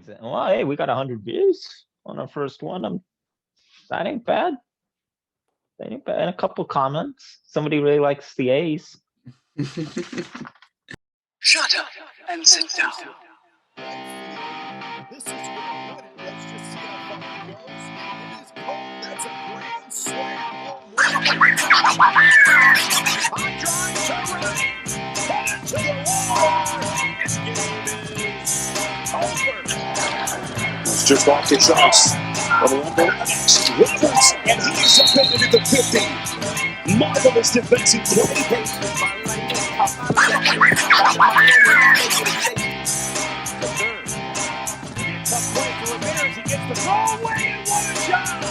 Well, hey, we got 100 views on our first one. That ain't bad. That ain't bad. And a couple comments. Somebody really likes the A's. Shut up and sit down. This is gonna put it. Let's just see how far it goes. It is cold. That's a grand slam. High drive to right. Head to the wall. This game is over. It's just off the charts. On the number next, Roberts, and he is offended at the 50. Marvelous defensive play. Tough play for Ramirez. He gets the throw away, and what a job!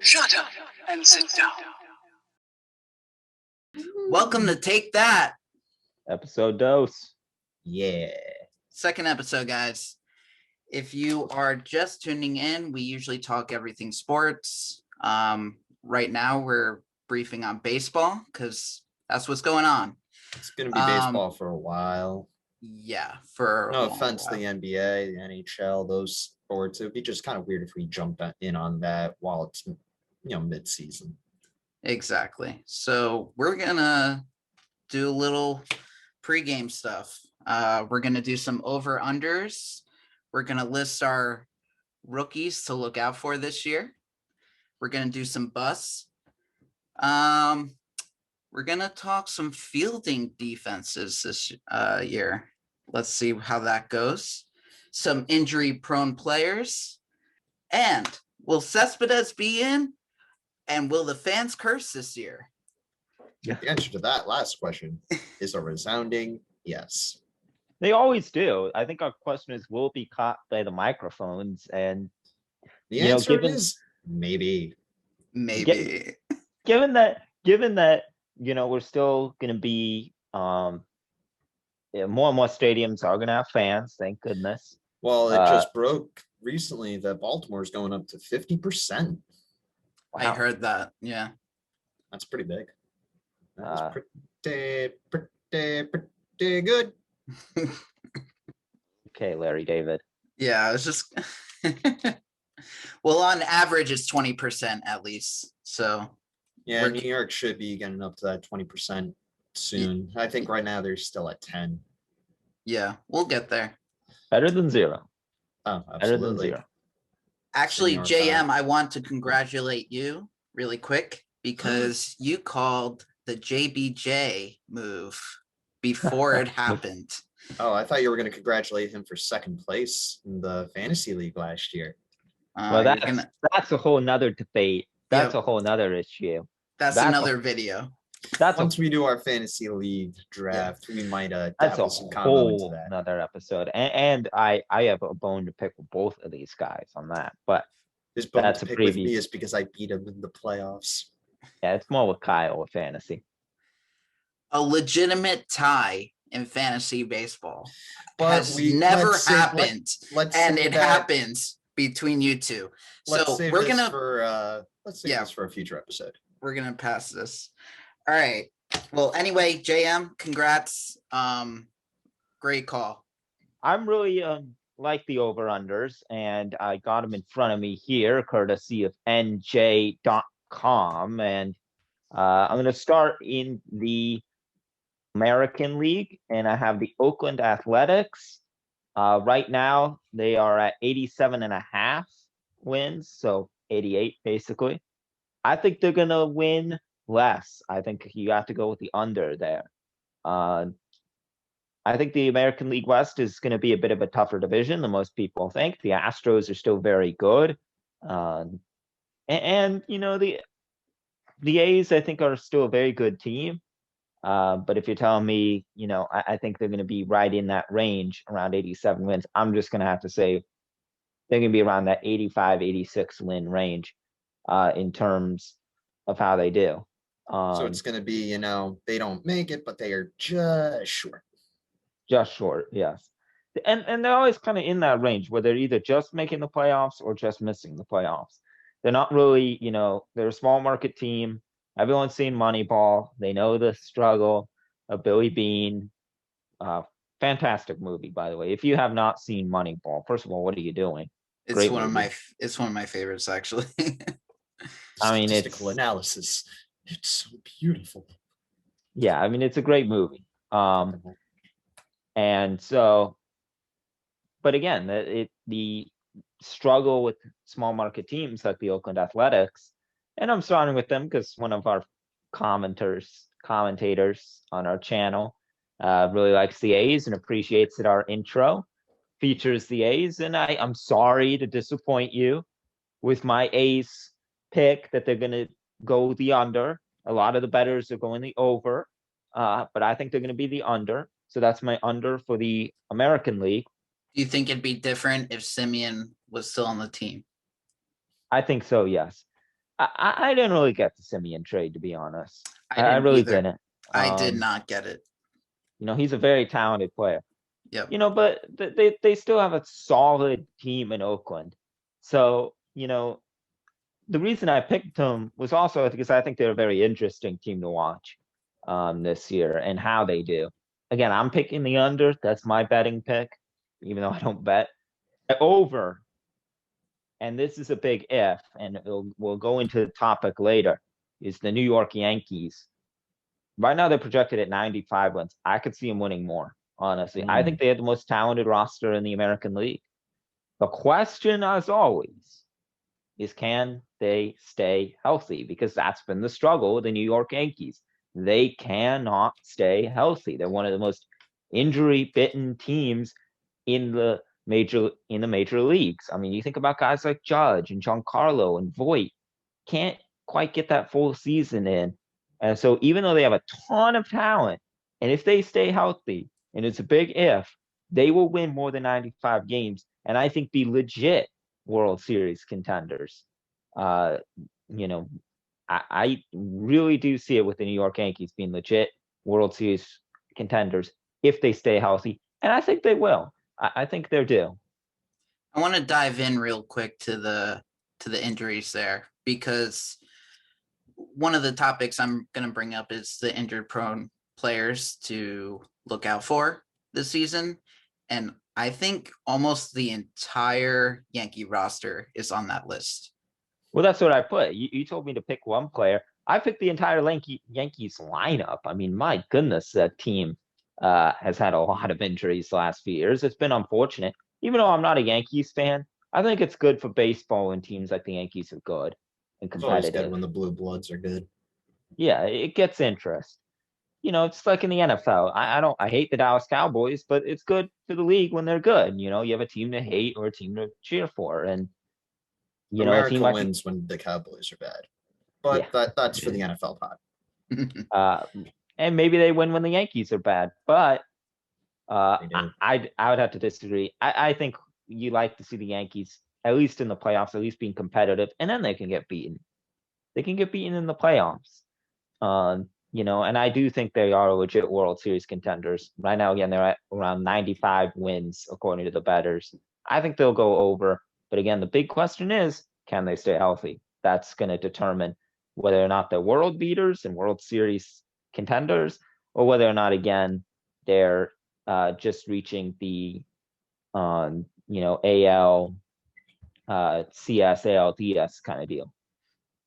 Shut up and sit down. Welcome to Take That. Episode dose. Yeah. Second episode, guys. If you are just tuning in, we usually talk everything sports. Right now, we're briefing on baseball because that's what's going on. It's going to be baseball for a while. Yeah. For no offense to the NBA, the NHL, those sports. It would be just kind of weird if we jumped in on that while it's, mid-season. Exactly. So we're going to do a little pregame stuff. We're going to do some over-unders. We're going to list our rookies to look out for this year. We're going to do some busts. We're going to talk some fielding defenses this year. Let's see how that goes. Some injury-prone players. And will Cespedes be in? And will the fans curse this year? The answer to that last question is a resounding yes. They always do. I think our question is, will it be caught by the microphones? And the answer is maybe. Maybe. Given that, we're still going to be, more and more stadiums are going to have fans. Thank goodness. Well, it just broke recently that Baltimore is going up to 50%. Wow. I heard that. Yeah. That's pretty big. That's pretty good. Okay, Larry David. Yeah, it's just well, on average it's 20% at least. So yeah, New York should be getting up to that 20% soon. I think right now they're still at 10. Yeah, we'll get there. Better than zero. Oh, absolutely. Better than zero. Actually, JM, I want to congratulate you really quick because you called the JBJ move before it happened. Oh, I thought you were going to congratulate him for second place in the fantasy league last year. Well, that's a whole nother debate. That's a whole nother issue. That's another video. Once we do our fantasy league draft, we might that's some a whole another episode. And I have a bone to pick with both of these guys on that. But his bone to pick with me is because I beat him in the playoffs. Yeah, it's more with Kyle with fantasy. A legitimate tie in fantasy baseball has never happened, and it happens between you two. So we're gonna let's save this for a future episode. We're gonna pass this. All right. Well, anyway, JM, congrats. Great call. I'm really like the over-unders, and I got them in front of me here, courtesy of NJ.com. And I'm going to start in the American League, and I have the Oakland Athletics. Right now, they are at 87.5 wins, so 88 basically. I think they're going to win less. I think you have to go with the under there. Uh, I think the American League West is going to be a bit of a tougher division than most people think. The Astros are still very good. And you know, the A's, I think, are still a very good team. But if you're telling me, you know, I think they're going to be right in that range around 87 wins, I'm just going to have to say they're going to be around that 85, 86 win range in terms of how they do. So it's going to be, you know, they don't make it, but they are just short. Just short, yes. And they're always kind of in that range where they're either just making the playoffs or just missing the playoffs. They're not really, you know, they're a small market team. Everyone's seen Moneyball. They know the struggle of Billy Bean. Fantastic movie, by the way. If you have not seen Moneyball, first of all, what are you doing? It's Great one movie. of my favorites, actually. I mean, Statistical it's analysis. It's so beautiful. yeah, I mean, it's a great movie. And so, but again, the struggle with small market teams like the Oakland Athletics, and I'm starting with them because one of our commentators on our channel really likes the A's and appreciates that our intro features the A's. And I'm sorry to disappoint you with my A's pick that they're going to go the under. A lot of the bettors are going the over, but I think they're going to be the under. So that's my under for the American League. Do you think it'd be different if Simeon was still on the team? I think so, yes. I didn't really get the Simeon trade, to be honest. I didn't really either. didn't. I did not get it. You know, he's a very talented player. Yep. You know, but they still have a solid team in Oakland. So, you know, the reason I picked them was also because I think they're a very interesting team to watch this year and how they do. Again, I'm picking the under. That's my betting pick, even though I don't bet. Over, and this is a big if, and we'll go into the topic later, is the New York Yankees. Right now, they're projected at 95 wins. I could see them winning more, honestly. I think they have the most talented roster in the American League. The question, as always, is can they stay healthy? Because that's been the struggle with the New York Yankees. They cannot stay healthy. They're one of the most injury-bitten teams in the major leagues. I mean, you think about guys like Judge and Giancarlo and Voit, can't quite get that full season in. And so even though they have a ton of talent, and if they stay healthy, and it's a big if, they will win more than 95 games, and I think be legit World Series contenders. You know, I really do see it with the New York Yankees being legit World Series contenders if they stay healthy, and I think they will. I think they're due. I want to dive in real quick to the injuries there, because one of the topics I'm going to bring up is the injured prone players to look out for this season. And I think almost the entire Yankee roster is on that list. Well, that's what I put. You told me to pick one player. I picked the entire Yankees lineup. I mean, my goodness, that team has had a lot of injuries the last few years. It's been unfortunate. Even though I'm not a Yankees fan, I think it's good for baseball when teams like the Yankees are good and It's always competitive. good when the blue bloods are good. Yeah, it gets interest. You know, it's like in the NFL. I hate the Dallas Cowboys, but it's good for the league when they're good. You know, you have a team to hate or a team to cheer for. And you know, a team America like wins when the Cowboys are bad. But Yeah. that's for the NFL pod. And maybe they win when the Yankees are bad, but They do. I would have to disagree. I think you like to see the Yankees at least in the playoffs, at least being competitive, and then they can get beaten. They can get beaten in the playoffs. You know, and I do think they are legit World Series contenders. Right now, again, they're at around 95 wins according to the bettors. I think they'll go over, but again, the big question is, can they stay healthy? That's going to determine whether or not they're world beaters and World Series contenders, or whether or not, again, they're just reaching the, you know, AL, CS, ALDS kind of deal.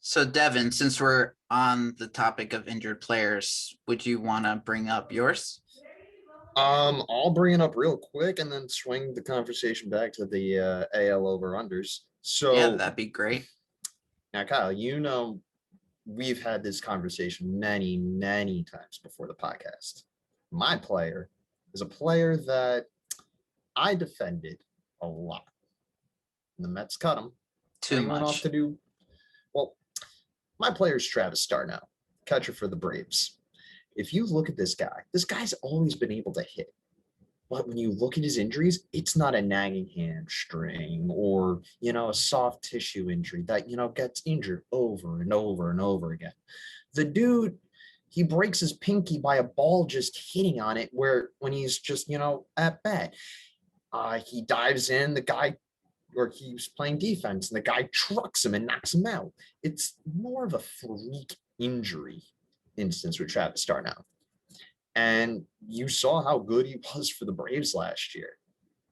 So, Devin, since we're on the topic of injured players, would you want to bring up yours? I'll bring it up real quick and then swing the conversation back to the AL over unders. So yeah, that'd be great. now, Kyle, you know we've had this conversation many, many times before the podcast. My player is a player that I defended a lot. And the Mets cut him. Too And he went off much. to do, well, my player is Travis now, catcher for the Braves. If you look at this guy's always been able to hit. But when you look at his injuries, it's not a nagging hamstring or, a soft tissue injury that, gets injured over and over and over again. The dude, he breaks his pinky by a ball just hitting on it when he's just, at bat. He dives in, the guy, or he's playing defense, and the guy trucks him and knocks him out. It's more of a freak injury instance with Travis now. And you saw how good he was for the Braves last year.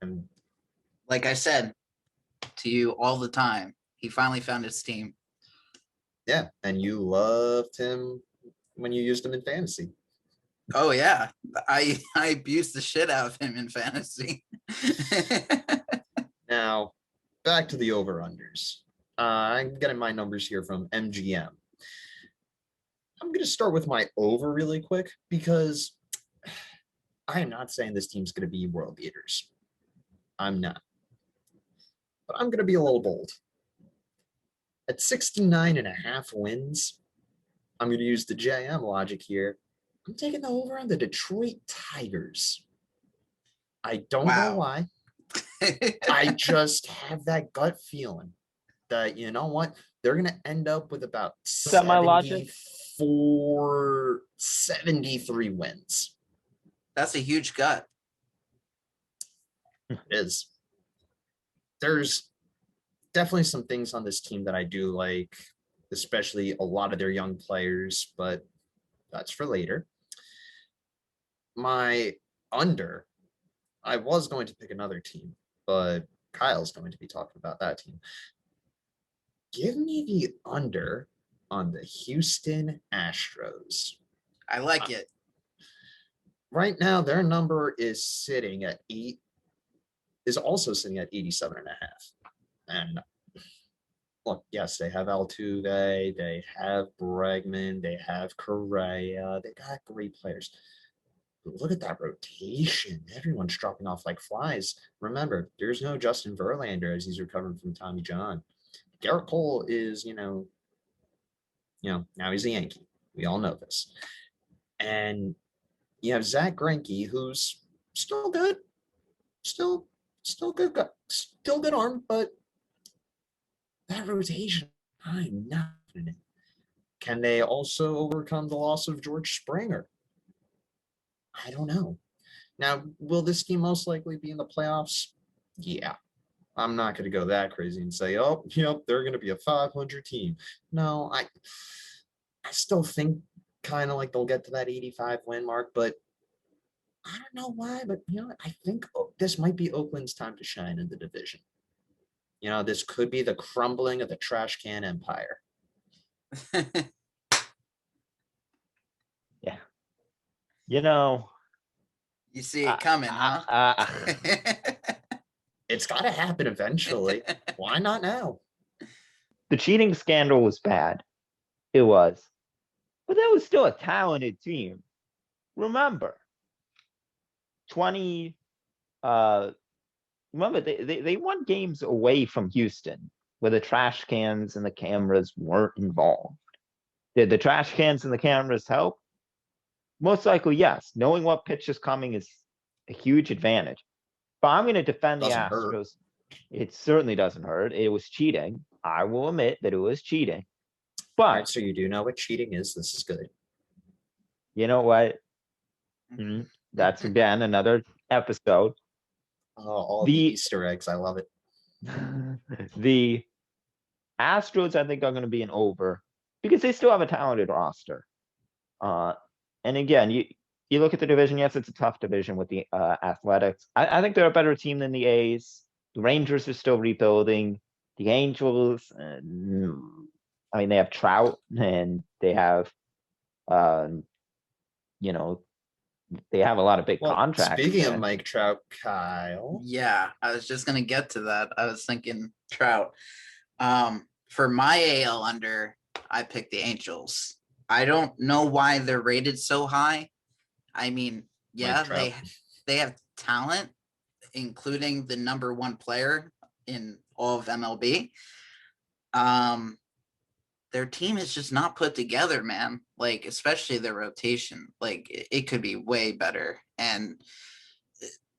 And Like I said to you all the time, he finally found his team. yeah, and you loved him when you used him in fantasy. Oh yeah, I abused the shit out of him in fantasy. Now, back to the over-unders. I'm getting my numbers here from MGM. I'm going to start with my over really quick because I am not saying this team's going to be world beaters. I'm not. But I'm going to be a little bold. At 69.5 wins, I'm going to use the JM logic here. I'm taking the over on the Detroit Tigers. I don't know why. I just have that gut feeling that, you know what, they're going to end up with about Semi-logic? 73 wins. That's a huge gut. It is. There's definitely some things on this team that I do like, especially a lot of their young players, but that's for later. My under, I was going to pick another team, but Kyle's going to be talking about that team. Give me the under on the Houston Astros. I like it. Right now, their number is also sitting at 87.5. And look, yes, they have Altuve, they have Bregman, they have Correa, they got great players. But look at that rotation. Everyone's dropping off like flies. Remember, there's no Justin Verlander as he's recovering from Tommy John. Garrett Cole is, now he's a Yankee. We all know this. And you have Zach Greinke, who's still good. Still good arm, but that rotation, I'm not in it. Can they also overcome the loss of George Springer? I don't know. Now, will this team most likely be in the playoffs? Yeah. I'm not going to go that crazy and say, oh, they're going to be a 500 team. No, I still think kind of like they'll get to that 85 win mark, but I don't know why, but I think this might be Oakland's time to shine in the division. This could be the crumbling of the trash can empire. Yeah. You see it coming, huh? It's got to happen eventually. Why not now? The cheating scandal was bad. It was. But that was still a talented team. Remember, remember they won games away from Houston where the trash cans and the cameras weren't involved. Did the trash cans and the cameras help? Most likely, yes. Knowing what pitch is coming is a huge advantage. But I'm going to defend the Doesn't hurt. Astros. It certainly doesn't hurt. It was cheating. I will admit that it was cheating. But All right, so you do know what cheating is. This is good. you know what? That's again another episode. All the Easter eggs. I love it. The Astros, I think, are going to be an over because they still have a talented roster. And again, you look at the division. Yes, it's a tough division with the Athletics. I think they're a better team than the A's. The Rangers are still rebuilding. The Angels, they have Trout and they have, they have a lot of big contracts. Speaking of Mike Trout, Kyle. Yeah, I was just gonna get to that. I was thinking Trout. For my AL under, I picked the Angels. I don't know why they're rated so high. I mean, yeah, Trout. they have talent, including the number one player in all of MLB. Their team is just not put together, man. Like, especially their rotation. Like, it could be way better. And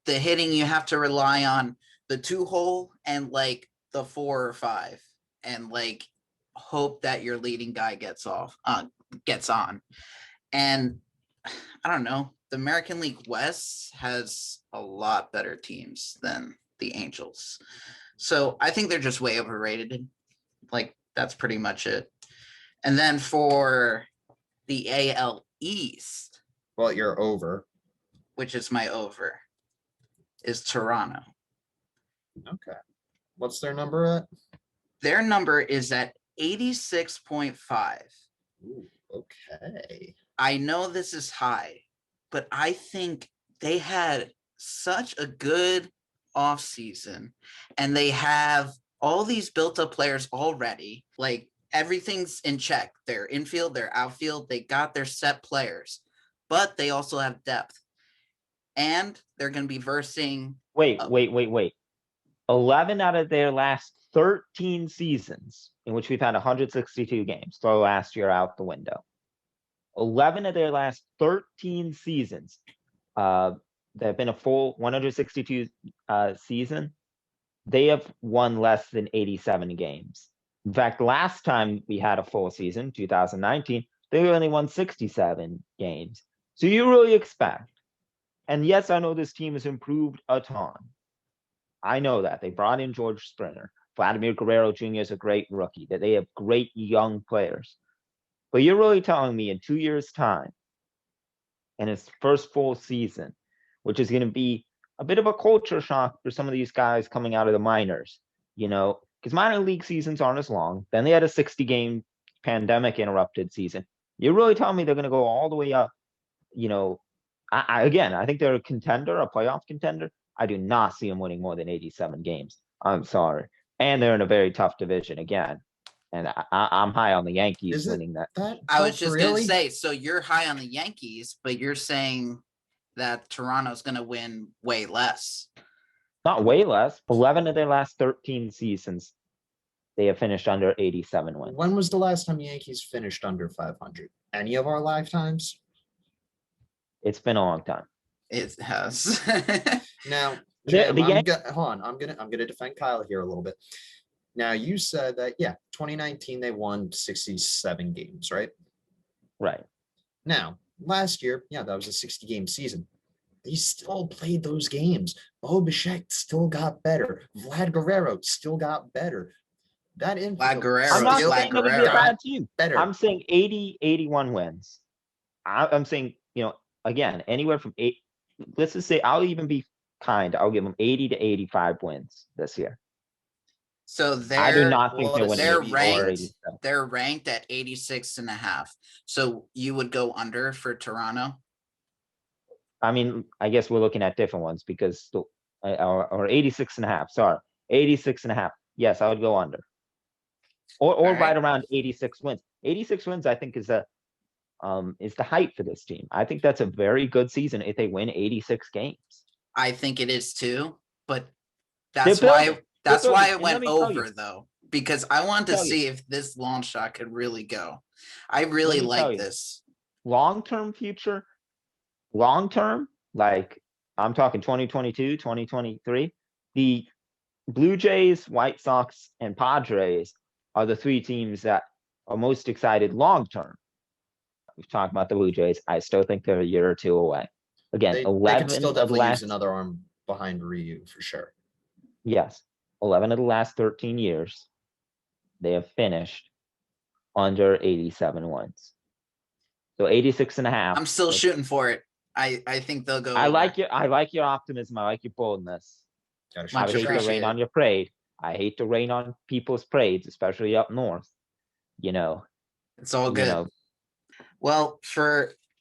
the hitting, you have to rely on the 2-hole and like the 4 or 5, and like hope that your leading guy gets on. And I don't know. The American League West has a lot better teams than the Angels. So I think they're just way overrated. Like, that's pretty much it. And then for the AL East, Well, you're over. which is my over, is Toronto. Okay. What's their number at? Their number is at 86.5. Ooh, okay. I know this is high, but I think they had such a good offseason, and they have all these built up players already. Like, everything's in check. Their infield, their outfield, they got their set players, but they also have depth. And they're going to be versing. Wait. 11 out of their last 13 seasons, in which we've had 162 games, throw last year out the window. 11 of their last 13 seasons, that have been a full 162 season, they have won less than 87 games. In fact, last time we had a full season, 2019, they only won 67 games. So you really expect, and yes, I know this team has improved a ton. I know that. They brought in George Springer. Vladimir Guerrero Jr. is a great rookie, that they have great young players. But you're really telling me in 2 years' time, in his first full season, which is going to be a bit of a culture shock for some of these guys coming out of the minors, because minor league seasons aren't as long. Then they had a 60-game pandemic interrupted season. You're really telling me they're going to go all the way up? I think they're a contender, a playoff contender. I do not see them winning more than 87 games. I'm sorry. And they're in a very tough division again. And I'm high on the Yankees Is it winning that. that I was tough, just going to really? say, so you're high on the Yankees, but you're saying that Toronto's going to win way less. Not way less. 11 of their last 13 seasons, they have finished under 87 wins. When was the last time Yankees finished under 500? Any of our lifetimes? It's been a long time. It has. Now, The Jam, Yankees, hold on. I'm gonna defend Kyle here a little bit. Now, you said that 2019 they won 67 games, right? right. Now, last year, that was a 60-game season. They still played those games. Bo Bichette still got better. Vlad Guerrero still got better. That infield Guerrero, I'm not Vlad saying they're going to be a Guerrero. bad team. better. I'm saying 80, 81 wins. I'm saying, again, anywhere from 8. Let's just say, I'll even be kind. I'll give them 80 to 85 wins this year. So I do they're not think they're winning they're 80 or ranked 87. they're ranked at 86.5. So you would go under for Toronto? I mean, I guess we're looking at different ones because or 86.5. Sorry, 86.5. Yes, I would go under. Or All right right. around 86 wins. 86 wins, I think, is the height for this team. I think that's a very good season if they win 86 games. I think it is too, but They're that's building. that's They're why building. I And went let me tell you- over though, because I wanted to tell you. see if this long shot could really go. I really me tell like you. this. Long-term future, long-term, like I'm talking 2022, 2023, the Blue Jays, White Sox, and Padres are the 3 teams that are most excited long-term. We've talked about the Blue Jays. I still think they're a year or 2 away. Again, They 11 can still of the definitely use last, another arm behind Ryu for sure. yes, 11 of the last 13 years, they have finished under 87 wins. So 86.5. I'm still shooting for it. I think they'll go I over. like your optimism. I like your boldness. Gotta I Much would hate to rain appreciated. on your parade. I hate to rain on people's parades, especially up north. It's all good. Well,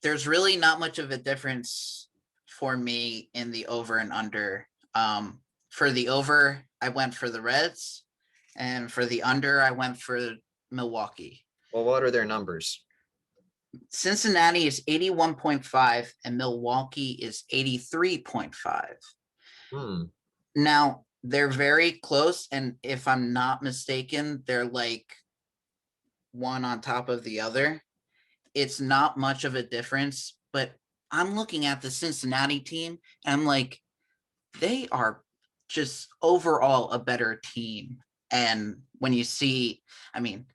there's really not much of a difference for me in the over and under. For the over, I went for the Reds, and for the under, I went for Milwaukee. Well, what are their numbers? Cincinnati is 81.5 and Milwaukee is 83.5. Hmm. Now, they're very close, and if I'm not mistaken, they're like one on top of the other. It's not much of a difference, but I'm looking at the Cincinnati team and I'm like, they are just overall a better team. And when you see, I mean,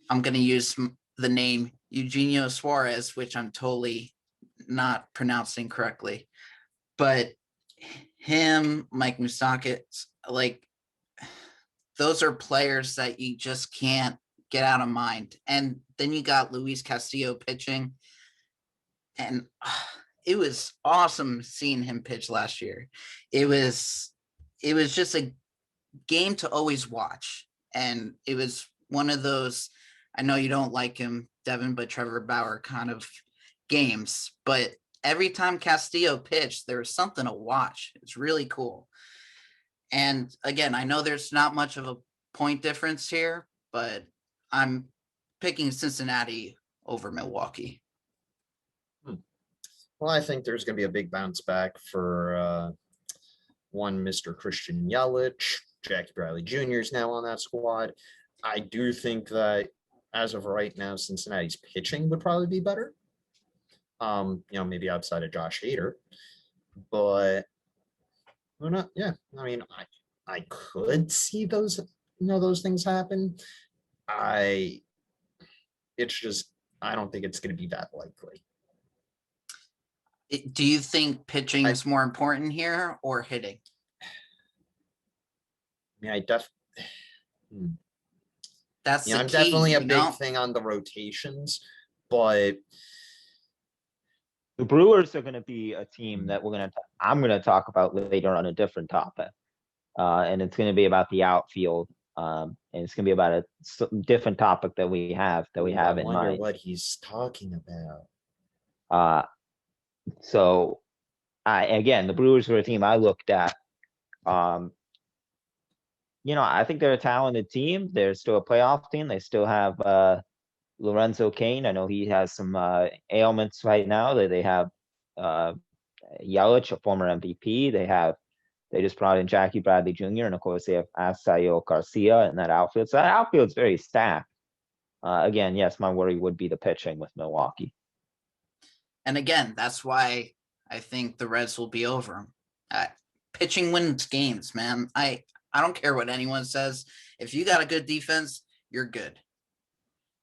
I'm going to use the name Eugenio Suarez, which I'm totally not pronouncing correctly, but him, Mike Moustakas, like those are players that you just can't get out of mind. And then you got Luis Castillo pitching, and it was awesome seeing him pitch last year. It was just a game to always watch, and it was one of those. I know you don't like him, Devin, but Trevor Bauer kind of games. But every time Castillo pitched, there was something to watch. It's really cool. And again, I know there's not much of a point difference here, but I'm picking Cincinnati over Milwaukee. Well, I think there's going to be a big bounce back for one Mr. Christian Yelich. Jackie Bradley Jr. is now on that squad. I do think that as of right now, Cincinnati's pitching would probably be better. Maybe outside of Josh Hader, but who not? Yeah, I mean, I could see those things happen. It's just I don't think it's going to be that likely. Do you think pitching is more important here or hitting? I mean, That's the I'm key, definitely a big thing on the rotations, but The Brewers are going to be a team that I'm going to talk about later on a different topic. And it's going to be about the outfield. And it's going to be about a different topic that we have in mind. I wonder what he's talking about. So again, the Brewers were a team I looked at. I think they're a talented team. They're still a playoff team. They still have Lorenzo Cain. I know he has some ailments right now. They have Yelich, a former MVP. They just brought in Jackie Bradley Jr. and of course they have Asael Garcia in that outfield. So that outfield's very stacked. Again, yes, my worry would be the pitching with Milwaukee. And again, that's why I think the Reds will be over them. Pitching wins games, man. I don't care what anyone says. If you got a good defense, you're good.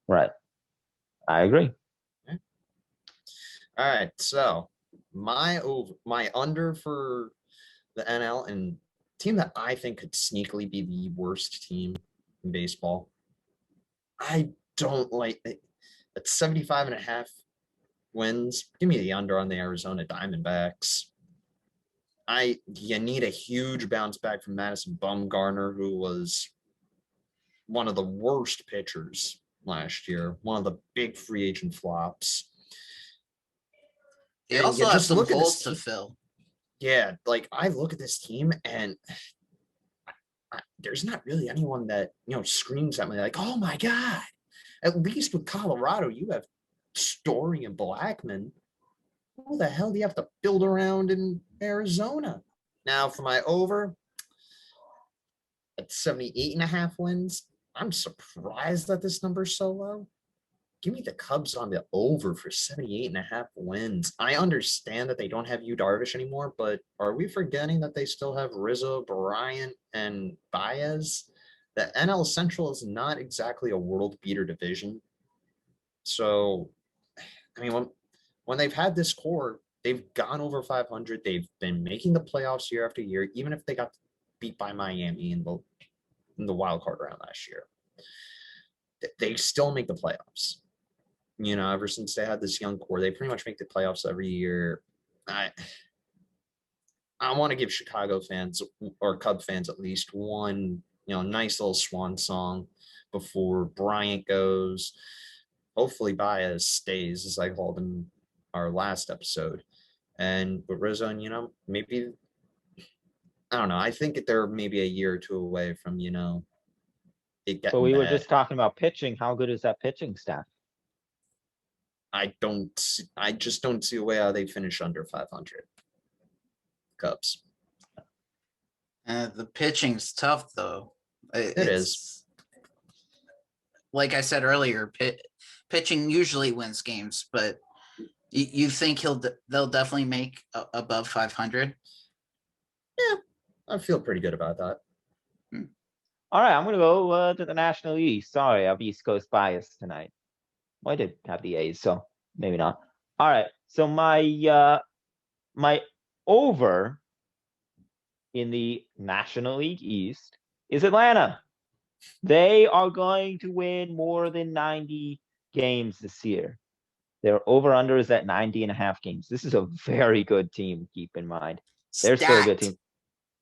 Right. I agree. Okay. All right. So my under for the NL and team that I think could sneakily be the worst team in baseball. I don't like it. At 75.5 wins. Give me the under on the Arizona Diamondbacks. You need a huge bounce back from Madison Bumgarner, who was one of the worst pitchers last year, one of the big free agent flops. They also have some holes to fill. Yeah, like I look at this team and there's not really anyone that screams at me like, "Oh my god!" At least with Colorado, you have Story and Blackman. Who the hell do you have to build around in Arizona? Now for my over at 78.5 wins, I'm surprised that this number is so low. Give me the Cubs on the over for 78.5 wins. I understand that they don't have Yu Darvish anymore, but are we forgetting that they still have Rizzo, Bryant, and Baez? The NL Central is not exactly a world beater division. So, I mean, when they've had this core, they've gone over 500. They've been making the playoffs year after year, even if they got beat by Miami in the wild card round last year. They still make the playoffs. Ever since they had this young core, they pretty much make the playoffs every year. I want to give Chicago fans or Cub fans at least one, nice little swan song before Bryant goes. Hopefully Baez stays, as I called him our last episode. And with Rizzo, maybe, I don't know. I think they're maybe a year or two away from, it But getting we were bad. just talking about pitching. How good is that pitching staff? I just don't see a way how they finish under 500. Cubs. The pitching's tough though. It is. It's like I said earlier, pitching usually wins games, but you think they'll definitely make above 500? Yeah, I feel pretty good about that. All right, I'm gonna go to the National East. Sorry, I have East Coast bias tonight. Well, I did have the A's, so maybe not. All right, so my over in the National League East is Atlanta. They are going to win more than 90 games this year. Their over-under is at 90.5 games. This is a very good team, keep in mind. They're still a good team.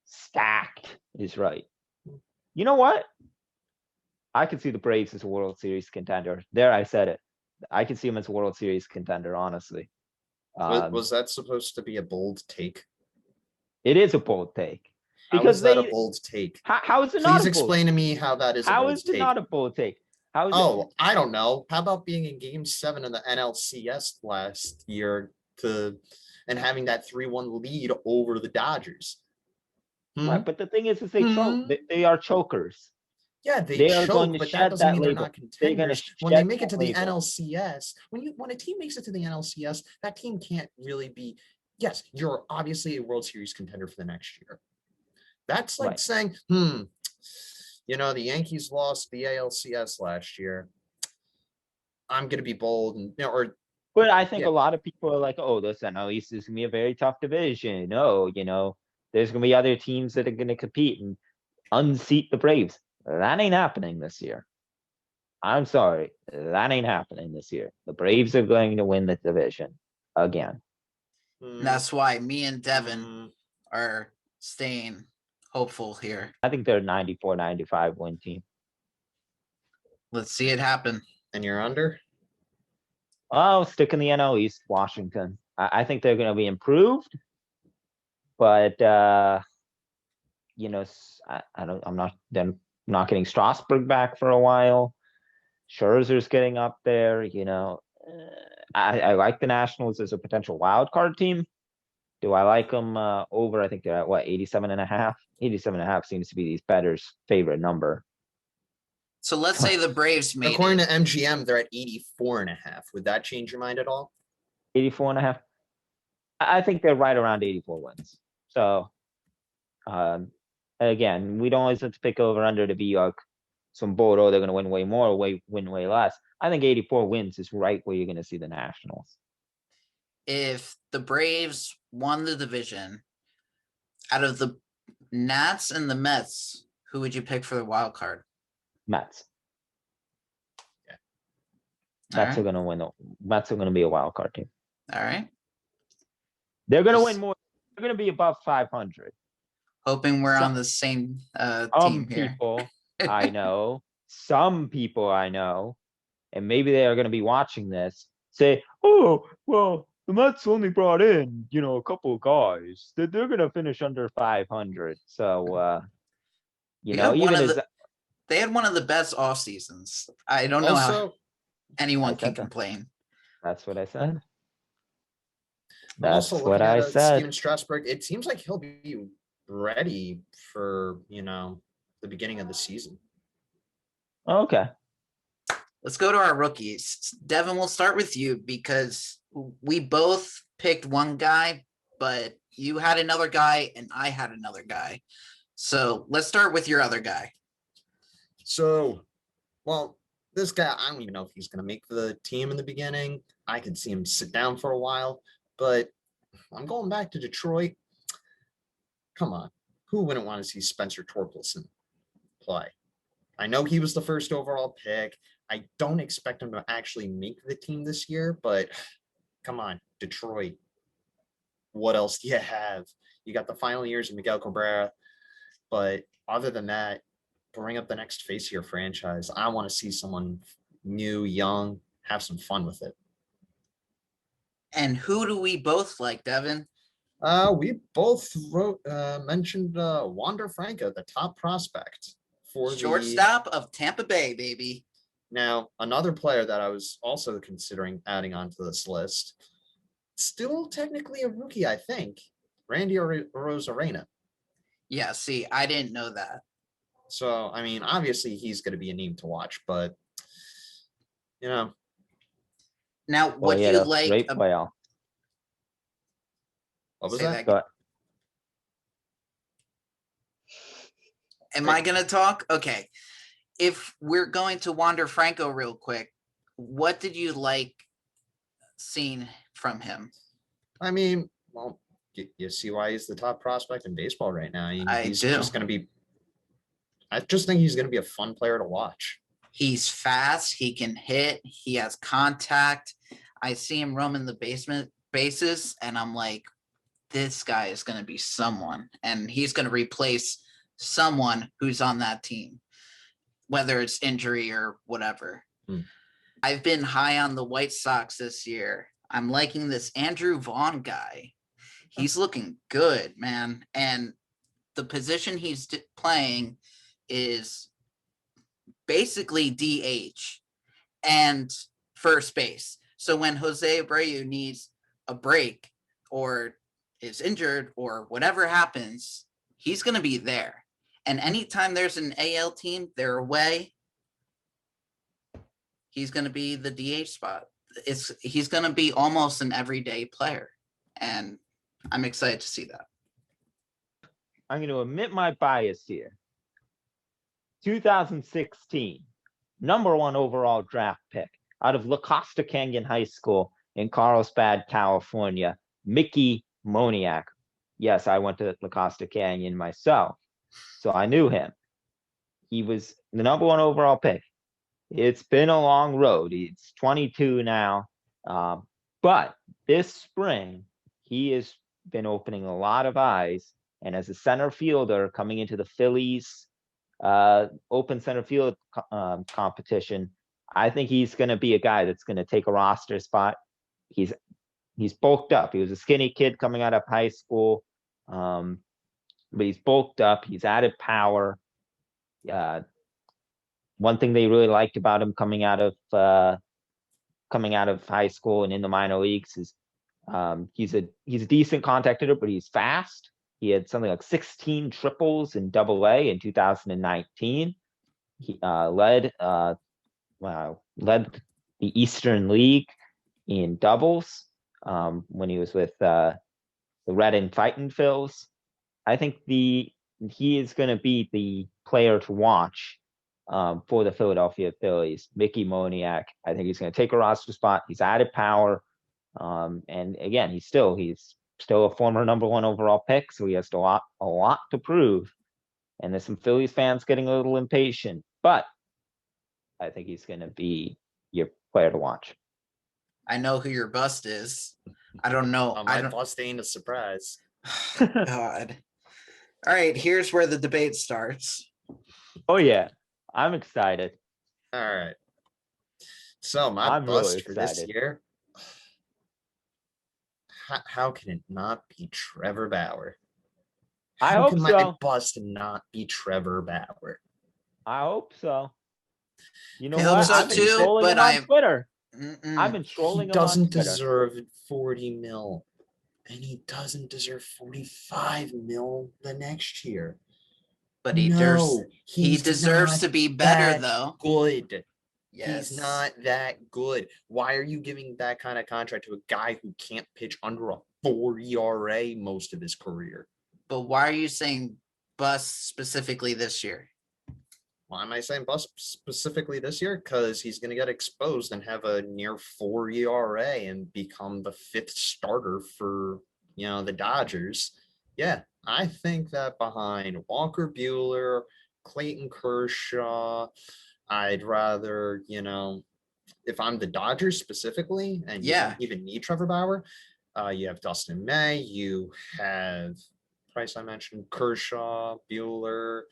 Stacked is right. You know what? I could see the Braves as a World Series contender. There, I said it. I could see them as a World Series contender, honestly. Was that supposed to be a bold take? It is a bold take. How Because is that a bold take? How is it not Please a bold? explain to me how that is a How bold is it take. not a bold take? How is it? Oh, I don't know. How about being in Game 7 of the NLCS last year and having that 3-1 lead over the Dodgers? Right, but the thing is they choke. They are chokers. Yeah, they are going choke, to but shed that doesn't that mean they're label. not They're gonna contenders. When they shed make it that to the label. NLCS, when a team makes it to the NLCS, that team can't really be. Yes, you're obviously a World Series contender for the next year. That's like Right. saying, you know, the Yankees lost the ALCS last year. I'm going to be bold and But I think Yeah. a lot of people are like, oh, this NL East is gonna be a very tough division. Oh, there's gonna be other teams that are gonna compete and unseat the Braves. That ain't happening this year. I'm sorry. That ain't happening this year. The Braves are going to win the division again. That's why me and Devin are staying hopeful here. I think they're 94, 95 win team. Let's see it happen. And you're under? Oh, stick in the NL East, Washington. I think they're going to be improved, but I'm not getting Strasburg back for a while. Scherzer's getting up there. I like the Nationals as a potential wild card team. Do I like them over? I think they're at what, 87.5? 87.5 seems to be these bettors' favorite number. So let's say the Braves made According it. to MGM, they're at 84.5. Would that change your mind at all? 84.5. I think they're right around 84 wins. So, again, we don't always have to pick over under to be like some bold, they're going to win way more, win way less. I think 84 wins is right where you're going to see the Nationals. If the Braves won the division, out of the Nats and the Mets, who would you pick for the wild card? Mets. Yeah. Mets are going to win. Mets are going to be a wild card team. All right. They're going to win more. They're going to be above 500. Hoping we're on the same team here. People I know, some people I know, and maybe they are going to be watching this, say, oh, well, the Mets only brought in, a couple of guys. They're going to finish under 500. So, they had one of the best off seasons. I don't know how anyone can complain. That's what I said. That's what I said. Steven Strasburg, it seems like he'll be ready for, the beginning of the season. Okay. Let's go to our rookies. Devin, we'll start with you because we both picked one guy, but you had another guy and I had another guy. So let's start with your other guy. So, this guy, I don't even know if he's going to make the team in the beginning. I could see him sit down for a while, but I'm going back to Detroit. Come on. Who wouldn't want to see Spencer Torkelson play? I know he was the first overall pick. I don't expect him to actually make the team this year, but come on, Detroit. What else do you have? You got the final years of Miguel Cabrera, but other than that, bring up the next face of your franchise. I want to see someone new, young, have some fun with it. And who do we both like, Devin? We both mentioned Wander Franco, the top prospect for the Shortstop of Tampa Bay, baby. Now, another player that I was also considering adding onto this list, still technically a rookie, I think, Randy Rozarena. Yeah, see, I didn't know that. So, I mean, obviously he's going to be a name to watch, but, you know. Now, Well, what he had you a like? great playoff. What was Say that? But Am I gonna talk? Okay. If we're going to Wander Franco real quick, what did you like seeing from him? I mean, well, you see why he's the top prospect in baseball right now. I mean, I he's do. just going to be, I just think he's going to be a fun player to watch. He's fast. He can hit. He has contact. I see him roaming the bases, and I'm like, this guy is going to be someone, and he's going to replace someone who's on that team, whether it's injury or whatever. I've been high on the White Sox this year. I'm liking this Andrew Vaughn guy. He's looking good, man. And the position he's playing is basically DH and first base. So when Jose Abreu needs a break or is injured or whatever happens, he's going to be there. And anytime there's an AL team, they're away, he's going to be the DH spot. He's going to be almost an everyday player. And I'm excited to see that. I'm going to admit my bias here. 2016, #1 overall draft pick out of La Costa Canyon High School in Carlsbad, California, Mickey Moniak. Yes, I went to La Costa Canyon myself, so I knew him. He was the #1 overall pick. It's been a long road. He's 22 now, but this spring, he has been opening a lot of eyes. And as a center fielder coming into the Phillies open center field competition, I think he's going to be a guy that's going to take a roster spot. He's bulked up. He was a skinny kid coming out of high school, but he's bulked up. He's added power. One thing they really liked about him coming out of high school and in the minor leagues is he's a decent contact hitter, but he's fast. He had something like 16 triples in Double-A in 2019. He led the Eastern League in doubles when he was with the Red and Fightin' Phils. I think he is going to be the player to watch for the Philadelphia Phillies. Mickey Moniak. I think he's going to take a roster spot. He's added power. And again, he's still a former #1 overall pick, so he has a lot to prove. And there's some Phillies fans getting a little impatient, but I think he's going to be your player to watch. I know who your bust is. I don't know. My bust ain't a surprise. God. All right, here's where the debate starts. Oh yeah, I'm excited. All right. So my I'm bust really for this excited. year. How can it not be Trevor Bauer? I How hope can so. my bust not be Trevor Bauer? I hope so. You know I hope what? so I've been too, trolling but him on Twitter. I've been He trolling him on doesn't Twitter. deserve 40 mil, and he doesn't deserve 45 mil the next year. But he he's deserves not to be better, that though. good. Yes. He's not that good. Why are you giving that kind of contract to a guy who can't pitch under a 4 ERA most of his career? But why are you saying bust specifically this year? Why am I saying bust specifically this year? Because he's going to get exposed and have a near 4 ERA and become the 5th starter for, the Dodgers. Yeah, I think that behind Walker Buehler, Clayton Kershaw, I'd rather, if I'm the Dodgers specifically, and you don't even need Trevor Bauer, you have Dustin May, you have Price, I mentioned Kershaw, Buehler,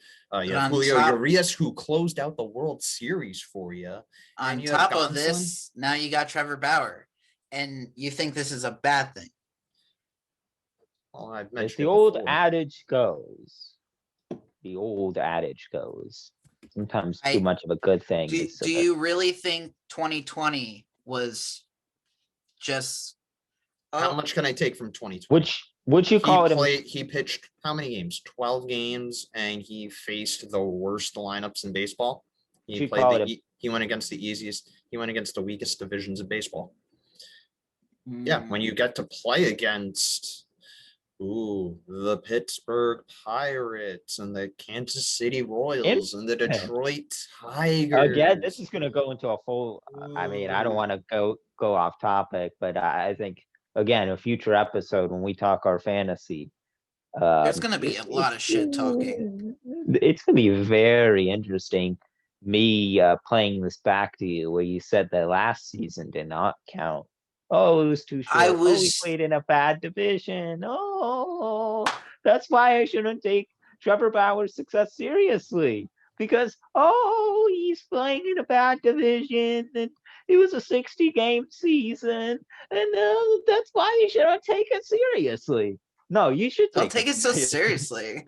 you have Julio Urias, who closed out the World Series for you. On top of this, now you got Trevor Bauer, and you think this is a bad thing? Well, I've As mentioned the it old before. adage goes, Sometimes I- too much of a good thing. Do is, you really think 2020 was just How much can I take from 2020? would you call it? He pitched how many games? 12 games, and he faced the worst lineups in baseball. He went against the easiest. He went against the weakest divisions of baseball. Yeah, when you get to play against, the Pittsburgh Pirates and the Kansas City Royals and the Detroit Tigers. Again, this is going to go into a full. I mean, I don't want to go off topic, but I think again a future episode when we talk our fantasy. there's going to be a lot of shit talking. It's going to be very interesting. Me playing this back to you where you said that last season did not count. Oh, it was too short. We played in a bad division. Oh, that's why I shouldn't take Trevor Bauer's success seriously. Because, he's playing in a bad division. And it was a 60-game season. And that's why you shouldn't take it seriously. No, you should take it so seriously.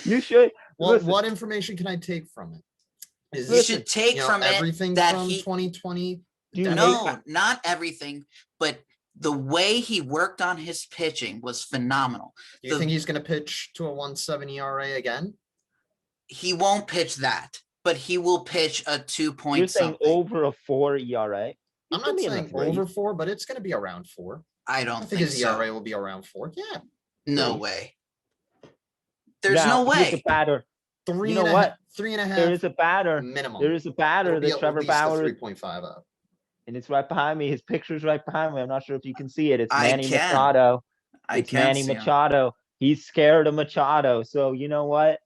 You should. Well, what information can I take from it? You should take from everything it that from 2020. No, not everything, but the way he worked on his pitching was phenomenal. Do you think he's going to pitch to a 1.7 ERA again? He won't pitch that, but he will pitch a 2 point. You're saying over a 4 ERA? I'm not saying over 4, but it's going to be around 4. I don't think his ERA will be around 4. Yeah. No way. There's no way. Batter. 3 you know what? 3.5. There is a batter minimum. There is a batter that Trevor Bauer 3.5 up. And it's right behind me. His picture's right behind me. I'm not sure if you can see it. It's Manny Machado. It's Manny Machado. He's scared of Machado. So you know what?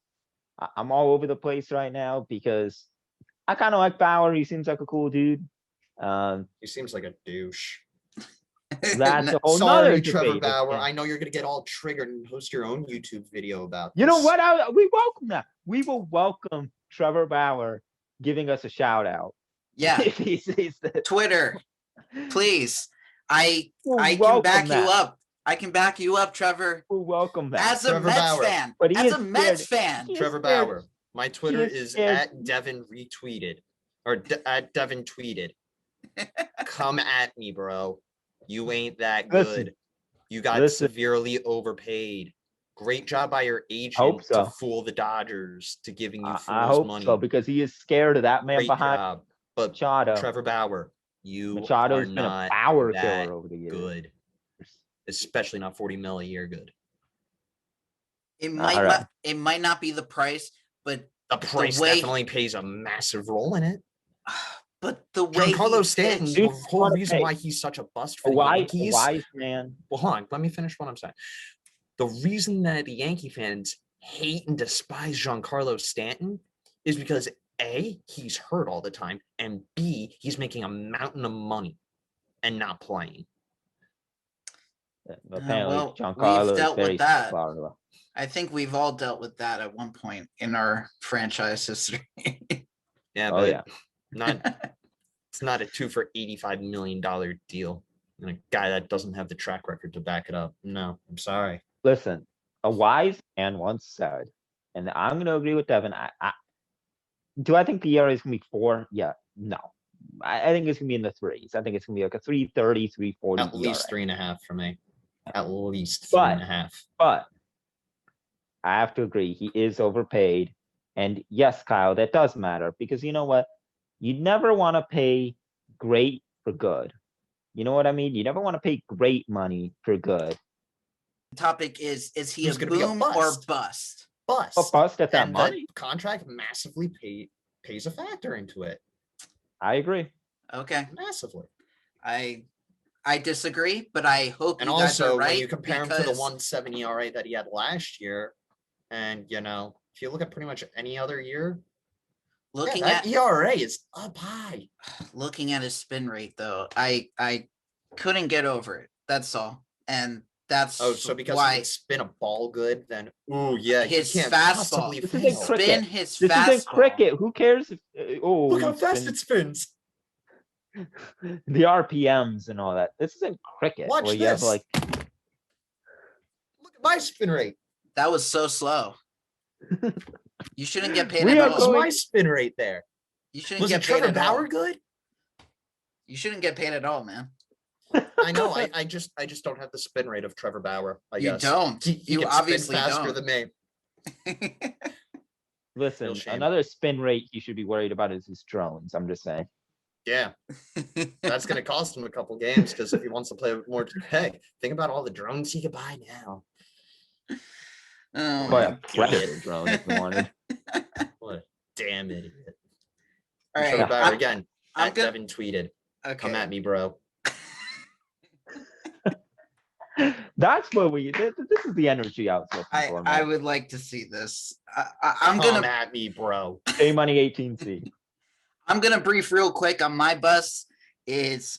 I'm all over the place right now because I kind of like Bauer. He seems like a cool dude. He seems like a douche. That's a whole Sorry, Trevor Bauer. I know you're gonna get all triggered and host your own YouTube video about this. You know what? We welcome that. We will welcome Trevor Bauer giving us a shout out. Yeah. Twitter, please. I can back you up. I can back you up, Trevor. We'll welcome that. As a Mets fan. As a Mets fan. Trevor Bauer. My Twitter is at Devin retweeted or at Devin tweeted. Come at me, bro. You ain't that good. You got severely overpaid. Great job by your agent to fool the Dodgers to giving you fool's money. So because he is scared of that man behind. Job. But Machado. Trevor Bauer, Machado's are been not a power that killer over the years. Good, especially not 40 mil a year. Good. It might not be the price, but the price definitely plays a massive role in it. But the way Giancarlo Stanton, the whole reason why he's such a bust for the Yankees. Wise man. Well, hold on. Let me finish what I'm saying. The reason that the Yankee fans hate and despise Giancarlo Stanton is because A, he's hurt all the time, and B, he's making a mountain of money and not playing. Apparently, we've dealt with that. I think we've all dealt with that at one point in our franchise history. Yeah, but it's not a 2 for $85 million deal. And a guy that doesn't have the track record to back it up. No, I'm sorry. Listen, a wise man once said, and I'm going to agree with Devin. Do I think the ERA is going to be 4? Yeah, no. I think it's going to be in the 3s. I think it's going to be like a 3.30, 3.40. At least 3.5 for me. At least 3.5. But I have to agree, he is overpaid. And yes, Kyle, that does matter because you know what? You never want to pay great for good. You know what I mean? You never want to pay great money for good. The topic is he a boom or bust? Bust. But bust at that money. The contract massively pays a factor into it. I agree. Okay. Massively. I disagree, but I hope and you guys also are right when you compare him to the 1.7 ERA that he had last year, and if you look at pretty much any other year, that ERA is up high. Looking at his spin rate though, I couldn't get over it. That's all. And that's so because he can spin a ball good, then his fastball. Spin his fastball. This isn't cricket. Who cares if look how fast it spins. The RPMs and all that. This isn't cricket. Watch this. Look at my spin rate. That was so slow. You shouldn't get paid We at are What was all. my spin rate there? You shouldn't Was it get paid Trevor at Bauer all. good? You shouldn't get paid at all, man. I know. I just don't have the spin rate of Trevor Bauer. I You guess don't. He You can obviously spin faster don't. than me. Listen, Real shame. another spin rate you should be worried about is his drones. I'm just saying. Yeah, that's going to cost him a couple games because if he wants to play with more, hey, think about all the drones he could buy now. Oh Boy, my a predator God. drone if you wanted. What a damn idiot. All right, Trevor Bauer I'm- again. I'm At gonna- Devin tweeted. Okay. Come at me, bro. That's what this is the energy I was looking for, I man. would like to see this. I'm Come gonna at me, bro. A Money 18C. I'm gonna brief real quick on my bus. It's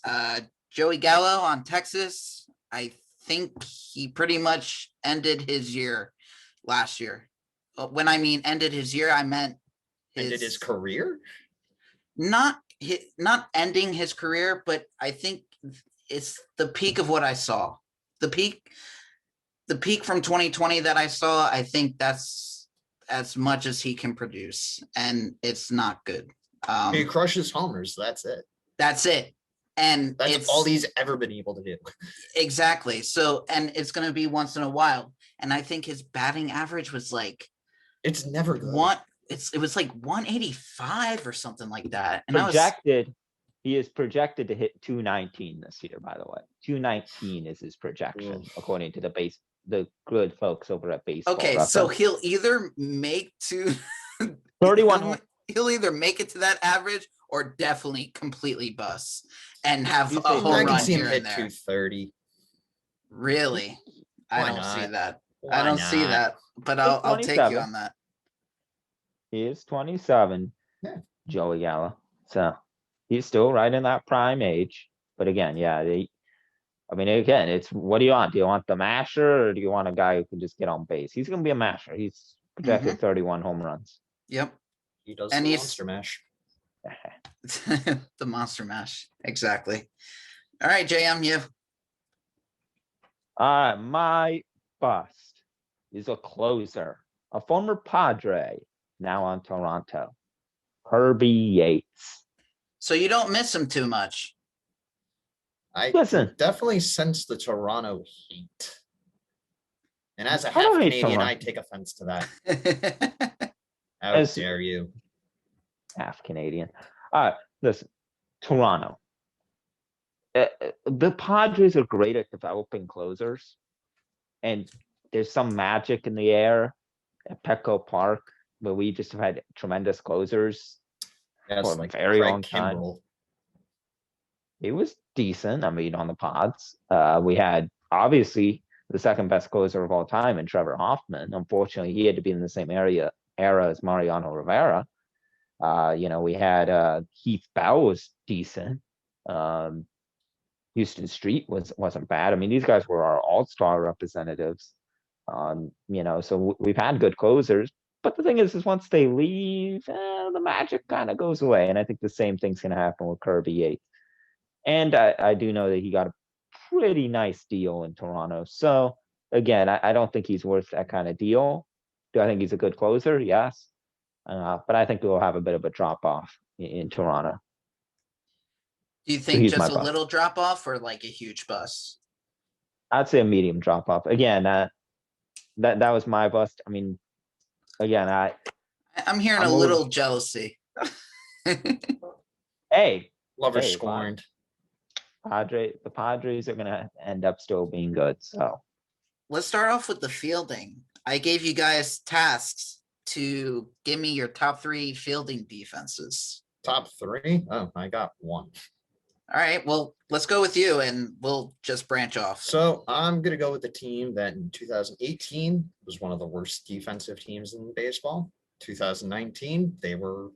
Joey Gallo on Texas. I think he pretty much ended his year last year. When I mean ended his year, I meant Ended his career? not ending his career, but I think it's the peak of what I saw. The peak from 2020 that I saw, I think that's as much as he can produce, and it's not good. He crushes homers. That's it. That's it. And That's it's all he's ever been able to do. exactly. So, and it's going to be once in a while. And I think his batting average was like It's never good. it was like 185 or something like that. And He is projected to hit 219 this year, by the way. 219 is his projection, according to the good folks over at Baseball. okay, so he'll either make 31. he'll either make it to that average or definitely completely bust and have You a think- home I run can see him here hit and there. 230. Really? I Why don't see not? that. Why I don't see not? that, but He's I'll take you 27. on that. He is 27, Yeah. Joey Gallo. So he's still right in that prime age. But again, yeah, again, it's what do you want? Do you want the masher or do you want a guy who can just get on base? He's going to be a masher. He's projected 31 home runs. Yep. He does And the he's- monster mash. The monster mash. Exactly. All right, JM, you. My bust is a closer, a former Padre, now on Toronto, Kirby Yates. So you don't miss him too much. I Listen. definitely sense the Toronto heat. And as a I half don't hate Canadian, Toronto. I take offense to that. How dare you? Half Canadian. Listen, Toronto. The Padres are great at developing closers, and there's some magic in the air at Petco Park where we just have had tremendous closers Yes, for a like very Craig long time. Kimbrell. It was decent. I mean, on the pods, we had obviously the second best closer of all time in Trevor Hoffman. Unfortunately, he had to be in the same era as Mariano Rivera. We had Heath Bell was decent. Houston Street wasn't bad. I mean, these guys were our all-star representatives. So we've had good closers. But the thing is once they leave, the magic kind of goes away. And I think the same thing's going to happen with Kirby Yates. And I do know that he got a pretty nice deal in Toronto. So again, I don't think he's worth that kind of deal. Do I think he's a good closer? Yes. But I think we'll have a bit of a drop off in Toronto. Do you think he's just my a bust. little drop off or like a huge bust? I'd say a medium drop off. Again, that was my bust. I mean, again, I'm hearing I'm a a little little- jealousy. hey, Lover Hey, scorned. the Padres are gonna end up still being good. So Let's start off with the fielding. I gave you guys tasks to give me your top 3 fielding defenses. Top 3? Oh, I got 1. All right, well, let's go with you and we'll just branch off. So I'm going to go with the team that in 2018 was one of the worst defensive teams in baseball. 2019, they were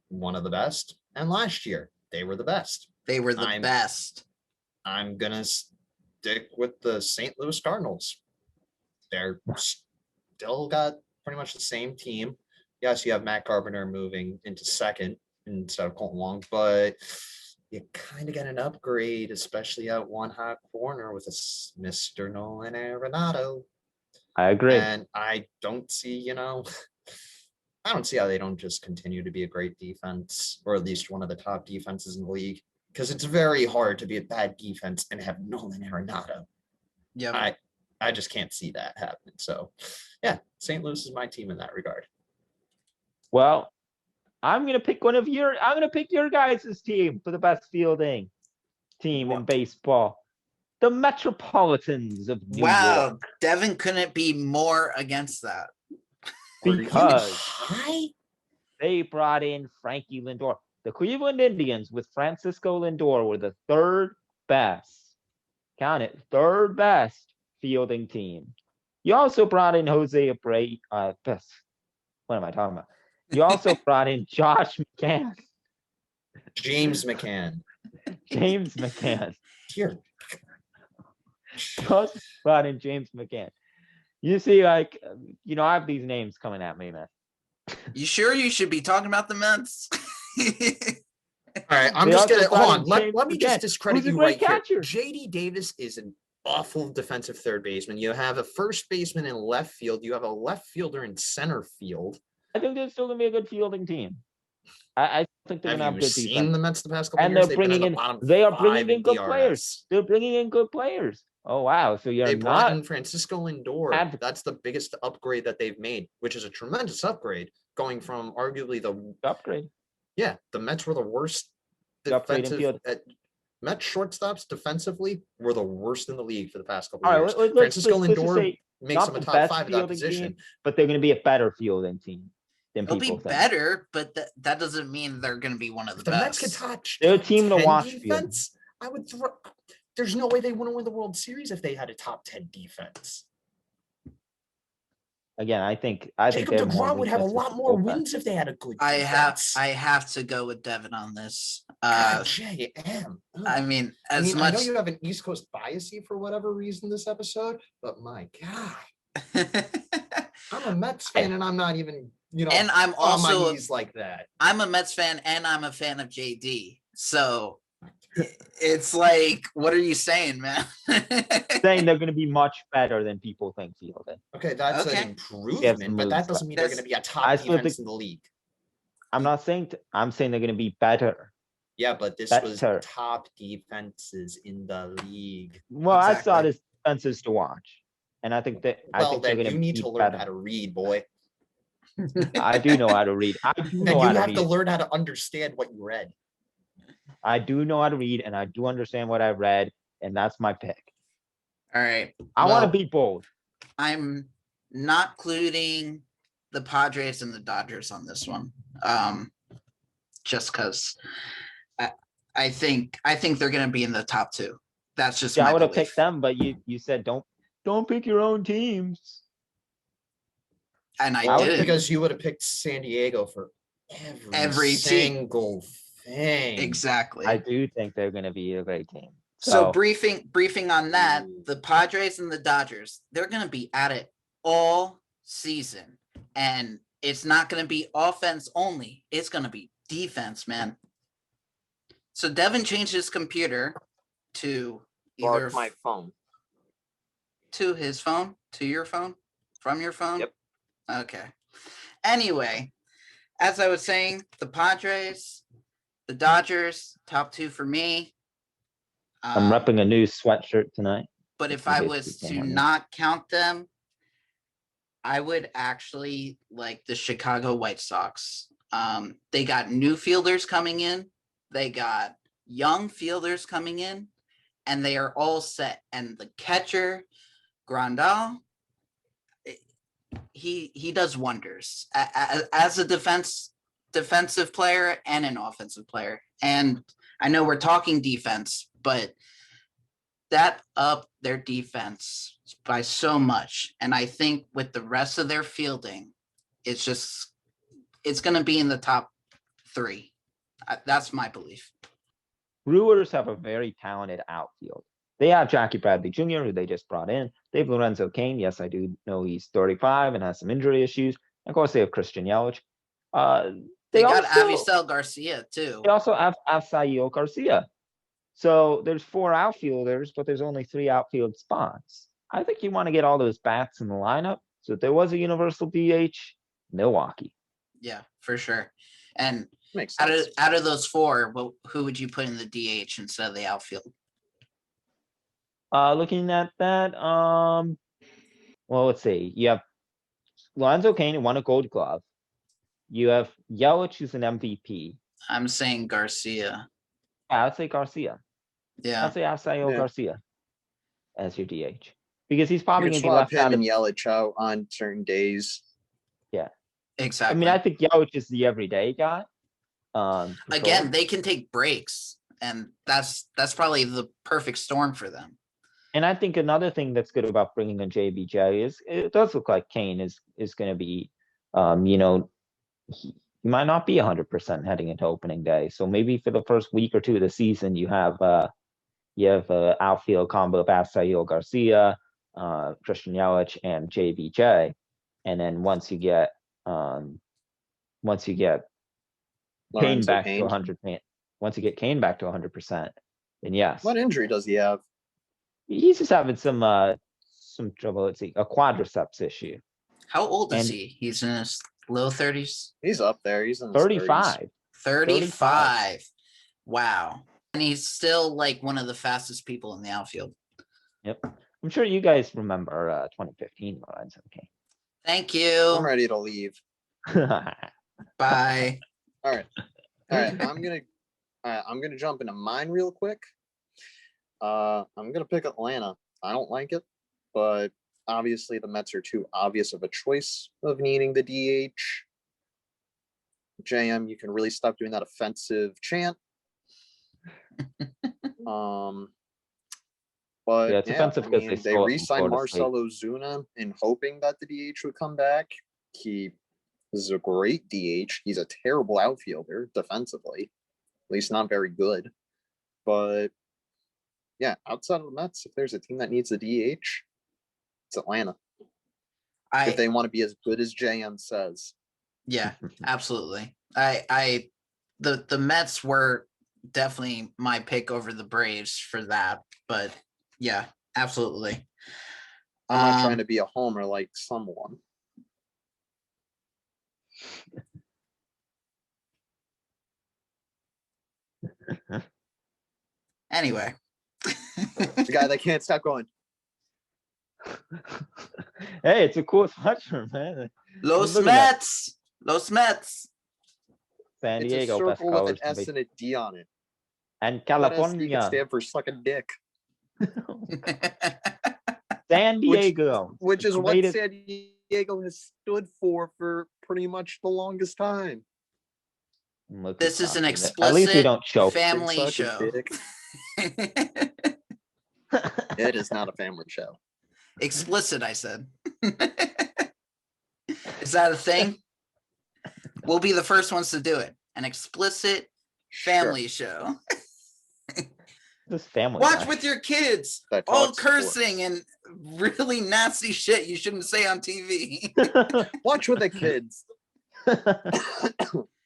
one of the best. And last year, they were the best. They were the best. I'm going to stick with the St. Louis Cardinals. They're still got pretty much the same team. Yes, you have Matt Carpenter moving into second instead of Colton Wong, but you kind of get an upgrade, especially at one hot corner with a Mr. Nolan Arenado. I agree. And I don't see, I don't see how they don't just continue to be a great defense, or at least one of the top defenses in the league. Because it's very hard to be a bad defense and have Nolan Arenado. Yeah. I just can't see that happening. So, yeah, St. Louis is my team in that regard. Well, I'm gonna pick your guys' team for the best fielding team in What? baseball. The Metropolitans of New Wow, York. Devin couldn't be more against that. Are you Because high? they brought in Frankie Lindor. The Cleveland Indians with Francisco Lindor were the third best, count it, third best fielding team. You also brought in Jose Abreu. What am I talking about? You also brought in Josh McCann, James McCann. James McCann. Dear. Just brought in James McCann. You see, like, I have these names coming at me, man. You sure you should be talking about the Mets? All right, I'm They just also gonna brought hold in on. Let James me just McCann, discredit who's a you great right catcher. here. JD Davis is an awful defensive third baseman. You have a first baseman in left field. You have a left fielder in center field. I think they're still gonna be a good fielding team. I think they're gonna have Have you good seen defense. the Mets the past couple And years? they're They've been in bringing the in, bottom they are five bringing in good DRS. players. They're bringing in good players. Oh, wow. So you're They brought not in Francisco Lindor. Ad- That's the biggest upgrade that they've made, which is a tremendous upgrade, going from arguably upgrade. the Mets were the worst Upgrade in defensive field. Mets shortstops defensively were the worst in the league for the past couple All of right, years. let's Francisco just Lindor say makes not him a the top best 5 at that fielding position. team, but they're gonna be a better fielding team than They'll be people think. better, but that doesn't mean they're going to be one of the If the Mets could best. touch They're a top team to 10 watch, field. defense, I would throw. There's no way they wouldn't win the World Series if they had a top 10 defense. Again, I think Jacob they're more deGrom would have a weaknesses lot than more bullpen. wins if they had a good I defense. have to go with Devin on this. God, JM. I mean, I as mean, much I know you have an East Coast bias for whatever reason this episode, but my God, I'm a Mets fan and I'm not even, and I'm on my also knees like that. I'm a Mets fan and I'm a fan of JD. So it's like, what are you saying, man? Saying they're gonna be much better than people think fielding. Okay, that's Okay. an improvement, but that doesn't mean they're going to be a top I still defense think- in the league. I'm not saying I'm saying they're gonna be better. Yeah, but this was Better. top defenses in the league. Well, I saw Exactly. this defenses to watch. And I think that Well, they're then gonna you need be to learn better. how to read, boy. I do know how to read. I do Then know you how to have to read. learn how to understand what you read. I do know how to read, and I do understand what I read, and that's my pick. All right. I want to well, be bold. I'm not including the Padres and the Dodgers on this one. Just because I think they're going to be in the top two. That's just Yeah, my I would have belief. picked them, but you said don't pick your own teams. And I Well, did Because you would have picked San Diego for every team. single thing. exactly. I do think they're going to be a great team. So briefing on that, Ooh. the Padres and the Dodgers, they're going to be at it all season. And it's not going to be offense only. It's going to be defense, man. So Devin changed his computer to either my phone. to his phone, to your phone, from your phone. Yep. Okay. Anyway, as I was saying, the Padres, the Dodgers, top two for me. I'm repping a new sweatshirt tonight. But if in I case was you to can't hear me. not count them, I would actually like the Chicago White Sox. They got new fielders coming in. They got young fielders coming in, and they are all set. And the catcher, Grandal, he does wonders as a defensive player and an offensive player. And I know we're talking defense, but that up their defense by so much. And I think with the rest of their fielding, it's going to be in the top three. That's my belief. Brewers have a very talented outfield. They have Jackie Bradley Jr., who they just brought in. They have Lorenzo Cain. Yes, I do know he's 35 and has some injury issues. And of course, they have Christian Yelich. They got also- Avisel Garcia too. They also have Asael Garcia. So there's 4 outfielders, but there's only 3 outfield spots. I think you want to get all those bats in the lineup. So if there was a universal DH, Milwaukee. Yeah, for sure. And Makes out of sense. out of those four, who would you put in the DH instead of the outfield? Looking at that, well, let's see. You have Lorenzo Cain who won a Gold Glove. You have Yelich, who's an MVP. I'm saying Garcia. I'd say Garcia. Yeah. I'd say Asael Yeah. Garcia as your DH because he's You probably can going to be swap left him out of. and Yelich out on certain days. I Exactly. mean, I think Yelich is the everyday guy. For Again, sure. they can take breaks, and that's probably the perfect storm for them. And I think another thing that's good about bringing in JBJ is it does look like Kane is going to be, he might not be 100% heading into opening day. So maybe for the first week or two of the season, you have outfield combo of Asael Garcia, Christian Yelich, and JBJ, and then once you get Kane Lorenzo back to Cain. 100%, once you get Kane back to 100%, then yes. What injury does he have? He's just having some trouble. Let's see, a quadriceps issue. How old is And- he? He's in his low 30s. He's up there. He's in his 30s. 35. 35. Wow. And he's still like one of the fastest people in the outfield. Yep. I'm sure you guys remember 2015 Lorenzo Thank I'm you. ready to leave. Kane. Bye. All right. I'm gonna jump into mine real quick. I'm gonna pick Atlanta. I don't like it, but obviously the Mets are too obvious of a choice of needing the DH. JM, you can really stop doing that offensive chant. But Yeah, it's offensive because they they stole it from re-signed Florida State. Marcell Ozuna in hoping that the DH would come back. He is a great DH. He's a terrible outfielder defensively, at least not very good. But yeah, outside of the Mets, if there's a team that needs a DH, it's Atlanta. If they want to be as good as JM says. Yeah, absolutely. The Mets were definitely my pick over the Braves for that, but yeah, absolutely. I'm not trying to be a homer like someone. Anyway. The guy that can't stop going. Hey, it's a cool sweatshirt, man. Los Look at that. Mets. Los Mets. San It's a Diego, best circle with an colors. S and a D on it. And That S can California, stand for suck a dick. San Diego, Which is what greatest- San Diego has stood for pretty much the longest time. Look This at is an something. At least we explicit don't show. family Suck a show. dick. It is not a family show. Explicit, I said. Is that a thing? We'll be the first ones to do it. An explicit family show. This family. Watch guy. with your kids. That All talks cursing and really nasty shit you shouldn't say on TV. Watch with the kids.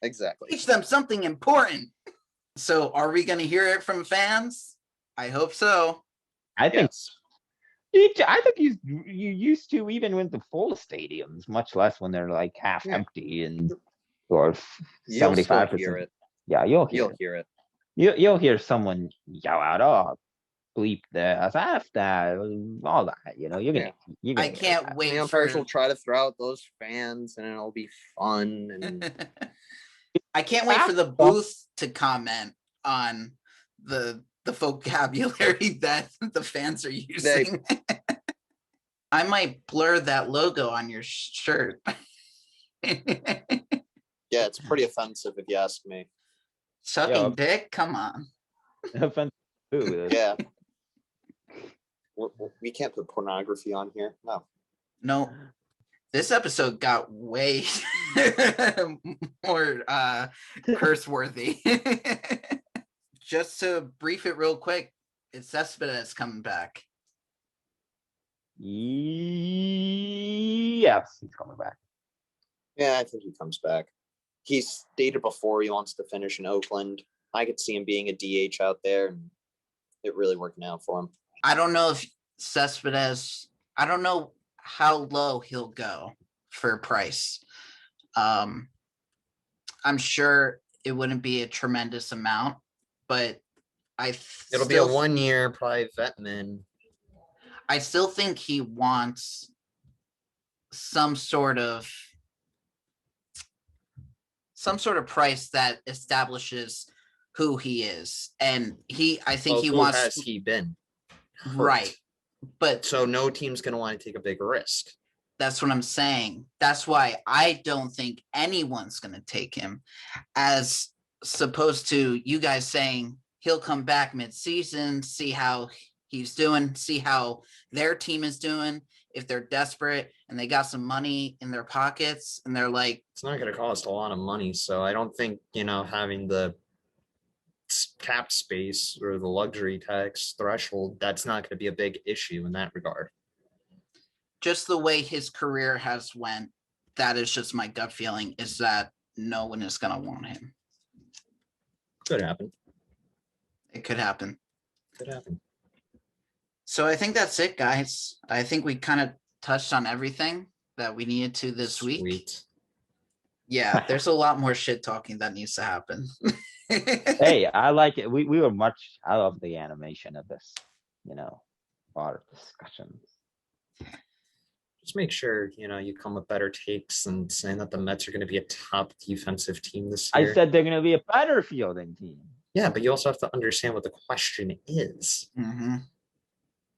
Exactly. Teach them something important. So are we going to hear it from fans? I hope so. I think. Yes. I think you used to even with the full stadiums, much less when they're like half Yeah. empty and or You'll still 75%. hear it. Yeah, you'll hear You'll it. hear it. You'll hear someone yell out, "Oh, bleep this, F that," all that. You're gonna. You're gonna I hear can't that. wait The umpires for will try to throw out those fans and it'll be fun. And I can't wait for the booth to comment on the vocabulary that the fans are using. I might blur that logo on your shirt. yeah, it's pretty offensive if you ask me. Sucking Yeah. dick? Come on. Offensive too. Yeah. We can't put pornography on here. No. No. This episode got way more curse worthy. Just to brief it real quick, it's Cespedes coming back. Yes, he's coming back. Yeah, I think he comes back. He stated before he wants to finish in Oakland. I could see him being a DH out there and it really working out for him. I don't know if Cespedes, I don't know how low he'll go for price. I'm sure it wouldn't be a tremendous amount, but It'll be a 1-year probably vetman. I still think he wants some sort of price that establishes who he is. And I think he who wants has he been? right. Hurt. But So no team's gonna want to take a big risk. that's what I'm saying. That's why I don't think anyone's going to take him, as opposed to you guys saying he'll come back mid-season, see how he's doing, see how their team is doing. If they're desperate and they got some money in their pockets and they're like, It's not going to cost a lot of money. So I don't think, having the cap space or the luxury tax threshold, that's not going to be a big issue in that regard. just the way his career has went, that is just my gut feeling, is that no one is going to want him. Could happen. It could happen. Could happen. So I think that's it, guys. I think we kind of touched on everything that we needed to this week. Sweet. Yeah, there's a lot more shit talking that needs to happen. Hey, I like it. I love the animation of this, our discussions. Just make sure, you come with better takes and saying that the Mets are going to be a top defensive team this year. I said they're going to be a better fielding team. Yeah, but you also have to understand what the question is. Mm-hmm.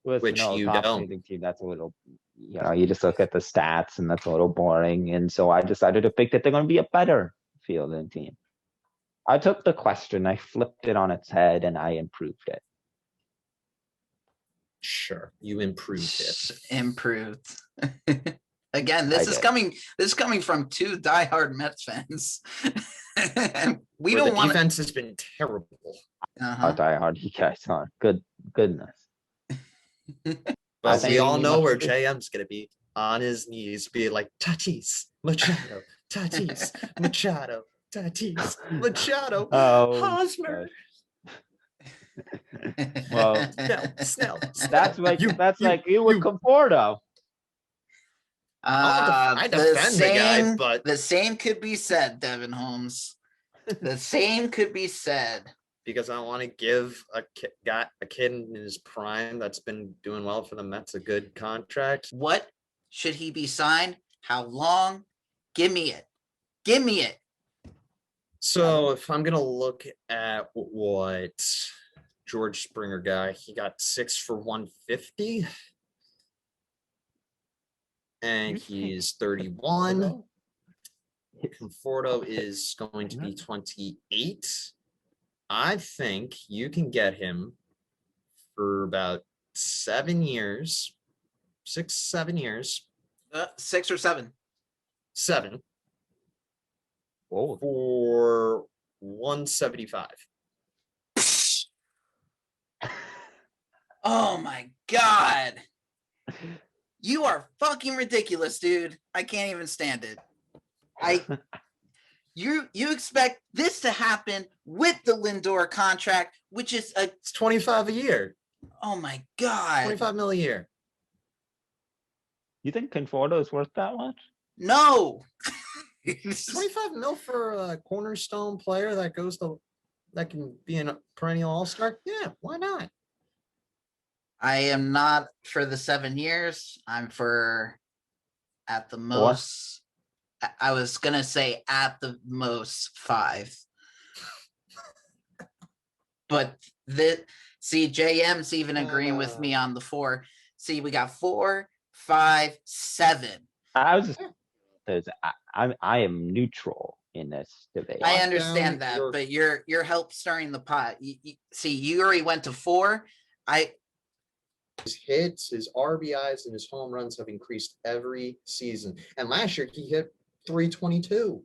Which you top don't. fielding team, that's a little, you just look at the stats and that's a little boring. And so I decided to pick that they're going to be a better fielding team. I took the question, I flipped it on its head, and I improved it. Sure, you improved it. Improved. Again, this is coming from two diehard Mets fans. We don't want defense has been terrible. How diehard you guys are. Goodness. But we all know where JM's gonna be on his knees, be like Tatis, Machado, Tatis, Machado, Tatis, Machado, Hosmer. Well, Snell. that's like you with Conforto. I defend the guy, but the same could be said, Devin Holmes. The same could be said. Because I don't want to give a kid in his prime that's been doing well for the Mets a good contract. What should he be signed? How long? Give me it. Give me it. So if I'm gonna look at what George Springer got, he got 6 for $150. And he's 31. Conforto is going to be 28. I think you can get him for about 7 years, 6, 7 years. 6 or 7. 7. Oh. For $175. Oh my God. You are fucking ridiculous, dude. I can't even stand it. You expect this to happen with the Lindor contract, which is it's 25 a year. Oh my God. 25 mil a year. You think Conforto is worth that much? No. 25 mil for a cornerstone player that can be a perennial all-star? Yeah, why not? I am not for the 7 years. I'm for at the most. I was gonna say at the most 5. But JM's even agreeing with me on the 4. See, we got 4, 5, 7. I am neutral in this debate. I understand that, but you're help stirring the pot. You already went to 4. His hits, his RBIs, and his home runs have increased every season. And last year he hit 322.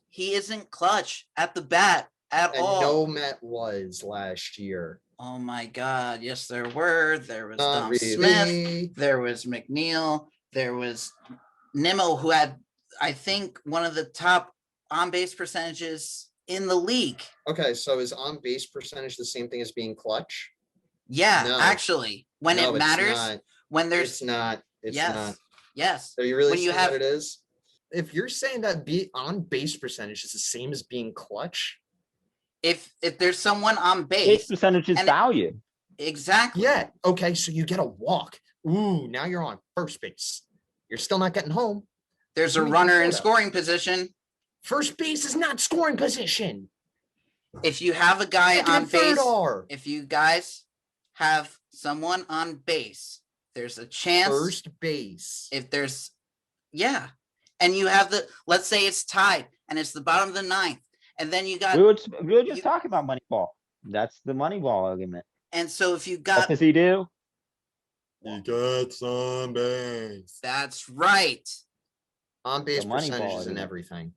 He isn't clutch at the bat at all. No Met was last year. Oh my God. Yes, there were. There was Dom Smith. There was McNeil. There was Nimmo, who had, I think, one of the top on-base percentages in the league. Okay, so is on-base percentage the same thing as being clutch? Yeah, no. Actually, when it matters, when there's it's not. It's yes. not. Yes. So you really when you have what it is? if you're saying that be on base percentage is the same as being clutch, If there's someone on Base base, percentage is and value. exactly. yeah, okay, so you get a walk. Ooh, now you're on first base. You're still not getting home. There's a Jimmy runner in Conforto. scoring position. First base is not scoring position. If you have a guy Second on and third base, are if you guys have someone on base, there's a chance. first base. If there's, yeah, and you have let's say it's tied and it's the bottom of the ninth, and then you got, We were just talking about Moneyball. That's the Moneyball argument. and so if you What got, does he do? You got some base. that's right. On base The money percentage ball isn't argument. everything.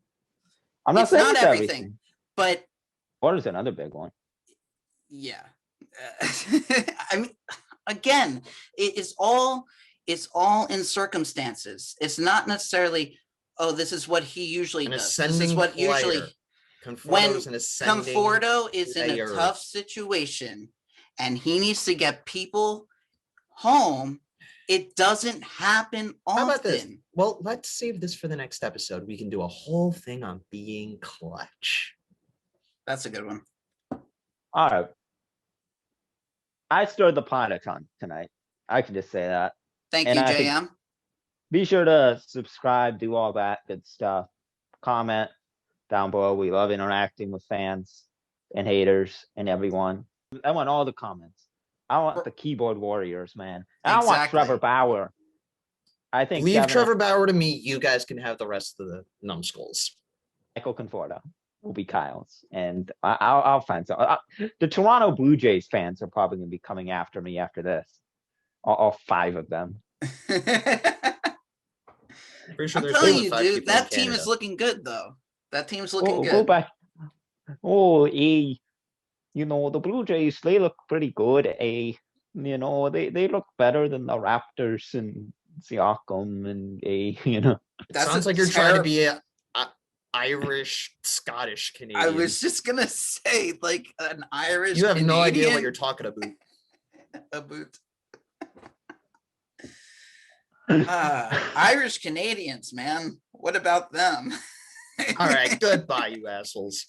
I'm not It's saying not it's everything. everything. But What is another big one? yeah, I mean, again, it's all in circumstances. It's not necessarily, oh, this is what he usually An does. This ascending is what player. usually, Conforto's when an ascending Conforto is in a player. tough situation and he needs to get people home, it doesn't happen often. How about this? Well, let's save this for the next episode. We can do a whole thing on being clutch. That's a good one. All right. I stirred the pot a ton tonight. I can just say that. Thank And you, I think- JM. Be sure to subscribe, do all that good stuff. Comment down below. We love interacting with fans and haters and everyone. I want all the comments. I want the keyboard warriors, man. I want Exactly. Trevor Bauer. I think Leave Kevin Trevor Bauer to me. You guys can have the rest of the numbskulls. Michael Conforto will be Kyle's, and I'll find some. The Toronto Blue Jays fans are probably going to be coming after me after this. All 5 of them. Pretty sure I'm there's telling only you, 5 dude, people in that team is Canada. looking good, though. That team's looking Go good. back. The Blue Jays, they look pretty good. They look better than the Raptors and Siakam and It That's sounds a like you're trying to terrib- be a Irish, Scottish, Canadian. I was just gonna say, like, an Irish. You have no idea what Canadian you're talking about. about. Irish Canadians, man. What about them? All right, goodbye, you assholes.